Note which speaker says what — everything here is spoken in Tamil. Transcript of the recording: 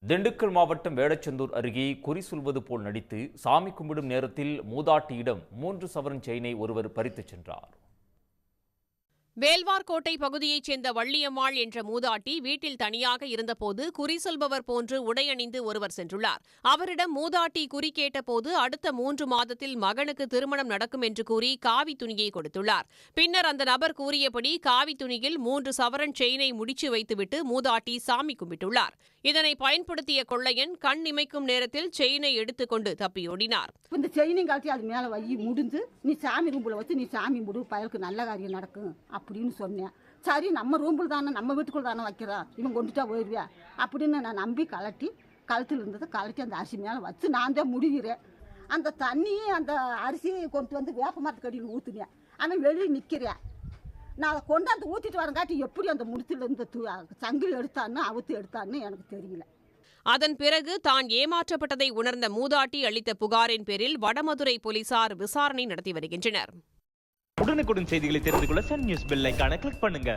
Speaker 1: திண்டுக்கல் மாவட்டம் வேடச்சந்தூர் அருகே குறி சொல்வது போல் நடித்து சாமி கும்பிடும் நேரத்தில் மூதாட்டியிடம் 3 சவரன் செயினை ஒருவர் பறித்துச் சென்றார்.
Speaker 2: வேல்வார்கோட்டை பகுதியைச் சேர்ந்த வள்ளியம்மாள் என்ற மூதாட்டி வீட்டில் தனியாக இருந்தபோது குறி சொல்பவர் போன்று உடையணிந்து ஒருவர் சென்றுள்ளார். அவரிடம் மூதாட்டி குறி கேட்டபோது அடுத்த 3 மாதத்தில் மகனுக்கு திருமணம் நடக்கும் என்று கூறி காவி துணியை கொடுத்துள்ளார். பின்னர் அந்த நபர் கூறியபடி காவி துணியில் 3 சவரன் செயினை முடிச்சு வைத்துவிட்டு மூதாட்டி சாமி கும்பிட்டுள்ளார். இதனை பயன்படுத்திய கொள்ளையன் கண் இமைக்கும் நேரத்தில் செயினை எடுத்துக்கொண்டு தப்பியோடினார்.
Speaker 3: இந்த செயினையும் காட்டி அது மேலே வை முடிஞ்சு நீ சாமி ரூம்பில் வச்சு நீ சாமி முடி பயலுக்கு நல்ல காரியம் நடக்கும் அப்படின்னு சொன்னேன். சரி நம்ம ரூம்பில் தானே நம்ம வீட்டுக்குள்ள தானே வைக்கிறா இவன் கொண்டுட்டா போயிடுவியா அப்படின்னு நான் நம்பி கழுத்தில் இருந்ததை கலட்டி அந்த அரிசி மேலே வச்சு நான் தான் முடிகிறேன். அந்த தண்ணியை அந்த அரிசியை கொண்டு வந்து வேப்ப மரத்துக்கடியில் ஊற்றுனேன். அவன் வெளியே நிற்கிறேன். நான் அதை கொண்டாந்து ஊற்றிட்டு வரங்காட்டி எப்படி அந்த முடிச்சில் இருந்த சங்கில் எடுத்தான்னு அவுத்து எடுத்தான்னு எனக்கு தெரியல.
Speaker 2: அதன் பிறகு தான் ஏமாற்றப்பட்டதை உணர்ந்த மூதாட்டி அளித்த புகாரின் பேரில் வடமதுரை போலீசார் விசாரணை நடத்தி வருகின்றனர்.
Speaker 4: உடனுக்குடன் செய்திகளை தெரிந்து கொள்ள சன் நியூஸ் பெல் ஐகானை கிளிக் பண்ணுங்க.